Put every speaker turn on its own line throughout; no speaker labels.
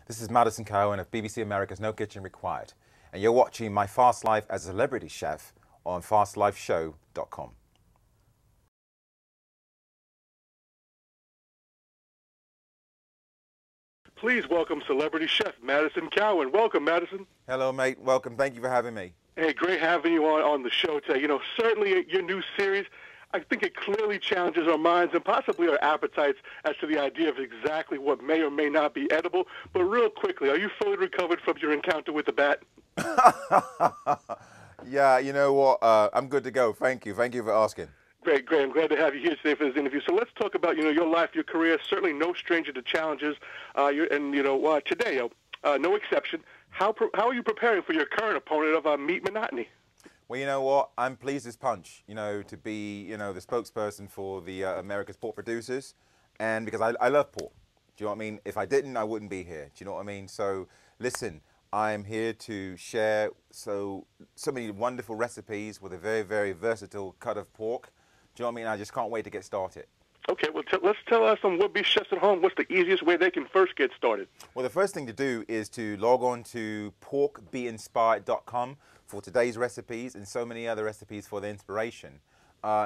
This is Madison Cowan of BBC America's No Kitchen Required, and you're watching my fast life as a celebrity chef on fastlifeshow.com.
Please welcome celebrity chef Madison Cowan. Welcome, Madison.
Hello, mate. Welcome. Thank you for having me.
Hey, great having you on the show today. You know, certainly your new series, I think it clearly challenges our minds and possibly our appetites as to the idea of exactly what may or may not be edible. But real quickly, are you fully recovered from your encounter with the bat?
Yeah, you know what? I'm good to go. Thank you. Thank you for asking.
Great. I'm glad to have you here today for this interview. So let's talk about, your life, your career. Certainly no stranger to challenges. Today, no exception. How are you preparing for your current opponent of meat monotony?
Well, you know what? I'm pleased as punch, to be, the spokesperson for the America's Pork Producers, and because I love pork. Do you know what I mean? If I didn't, I wouldn't be here. Do you know what I mean? So, listen, I'm here to share so many wonderful recipes with a very, very versatile cut of pork. Do you know what I mean? I just can't wait to get started.
Okay, well, let's tell us some would-be chefs at home what's the easiest way they can first get started.
Well, the first thing to do is to log on to porkbeinspired.com for today's recipes and so many other recipes for the inspiration.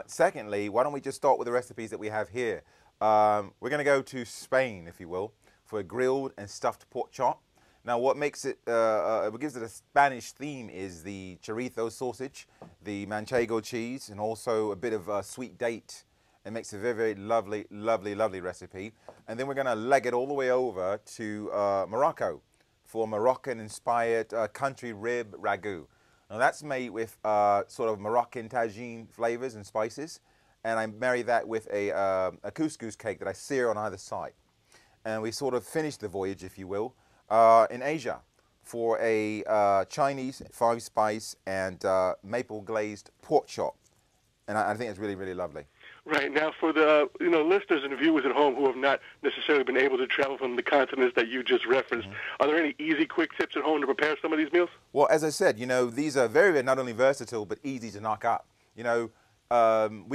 Secondly, why don't we just start with the recipes that we have here? We're going to go to Spain, if you will, for a grilled and stuffed pork chop. Now, what makes it, what gives it a Spanish theme is the chorizo sausage, the manchego cheese, and also a bit of sweet date. It makes a very, very lovely, lovely, lovely recipe. And then we're going to leg it all the way over to Morocco for Moroccan-inspired country rib ragu. Now, that's made with sort of Moroccan tagine flavors and spices. And I marry that with a couscous cake that I sear on either side. And we sort of finish the voyage, if you will, in Asia for a Chinese 5-spice and maple glazed pork chop. And I think it's really, really lovely.
Right. Now, for the listeners and viewers at home who have not necessarily been able to travel from the continents that you just referenced, are there any easy, quick tips at home to prepare some of these meals?
Well, as I said, these are very, very not only versatile, but easy to knock up. We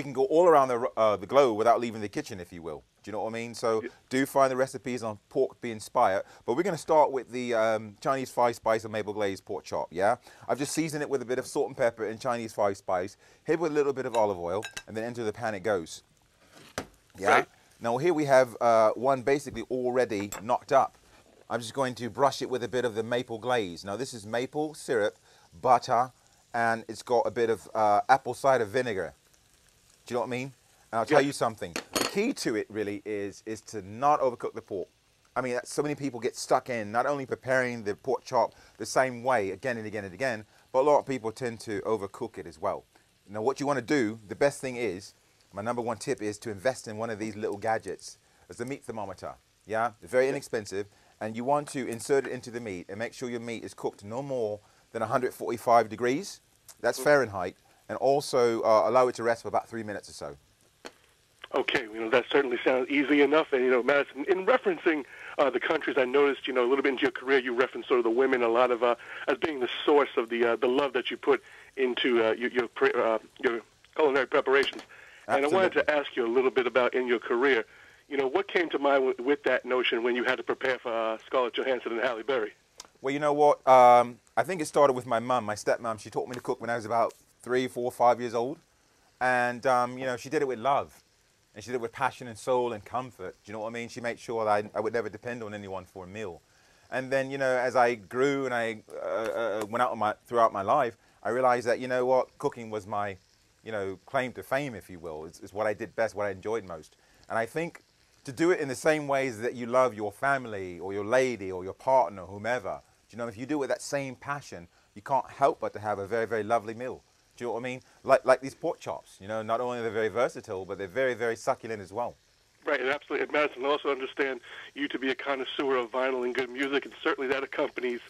can go all around the globe without leaving the kitchen, if you will. Do you know what I mean? So do find the recipes on Pork Be Inspired. But we're going to start with the Chinese 5-spice and maple glazed pork chop, yeah? I've just seasoned it with a bit of salt and pepper and Chinese 5-spice, hit with a little bit of olive oil, and then into the pan it goes. Yeah? Right. Now here we have one basically already knocked up. I'm just going to brush it with a bit of the maple glaze. Now this is maple syrup, butter, and it's got a bit of apple cider vinegar. Do you know what I mean? And I'll tell you something. The key to it really is to not overcook the pork. I mean, so many people get stuck in not only preparing the pork chop the same way again and again and again, but a lot of people tend to overcook it as well. Now, what you want to do, the best thing is, my number one tip is to invest in one of these little gadgets. It's a meat thermometer. Yeah, it's very inexpensive, and you want to insert it into the meat and make sure your meat is cooked no more than 145 degrees. That's Fahrenheit. And also allow it to rest for about 3 minutes or so.
Okay, that certainly sounds easy enough. And, Madison, in referencing the countries, I noticed, a little bit into your career, you referenced sort of the women a lot of as being the source of the love that you put into your culinary preparations.
Absolutely.
And I wanted to ask you a little bit about in your career, what came to mind with that notion when you had to prepare for Scarlett Johansson and Halle Berry?
Well, you know what? I think it started with my mum, my stepmom. She taught me to cook when I was about 3, 4, 5 years old. And, she did it with love. And she did it with passion and soul and comfort. Do you know what I mean? She made sure that I would never depend on anyone for a meal. And then, as I grew and I went out throughout my life, I realized that, cooking was my, claim to fame, if you will. It's what I did best, what I enjoyed most. And I think to do it in the same ways that you love your family or your lady or your partner, whomever, if you do it with that same passion, you can't help but to have a very, very lovely meal. Do you know what I mean? Like these pork chops, not only are they very versatile, but they're very, very succulent as well.
Right, and absolutely. And Madison, I also understand you to be a connoisseur of vinyl and good music, and certainly that accompanies,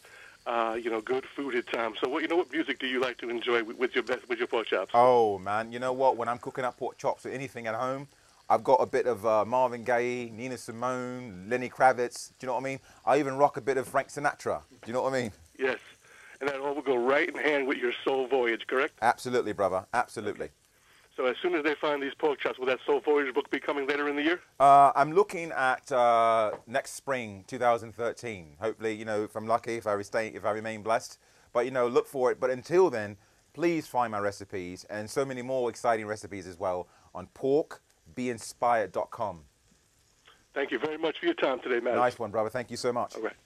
good food at times. So, what music do you like to enjoy with your pork chops?
Oh, man, you know what? When I'm cooking up pork chops or anything at home, I've got a bit of Marvin Gaye, Nina Simone, Lenny Kravitz. Do you know what I mean? I even rock a bit of Frank Sinatra. Do you know what I mean?
Yes. And that all will go right in hand with your soul voyage, correct?
Absolutely, brother. Absolutely.
Okay. So as soon as they find these pork chops, will that Soul Voyage book be coming later in the year?
I'm looking at next spring, 2013. Hopefully, you know, if I'm lucky, if I remain blessed. But, you know, look for it. But until then, please find my recipes and so many more exciting recipes as well on porkbeinspired.com.
Thank you very much for your time today, Madison.
Nice one, brother. Thank you so much.
All right.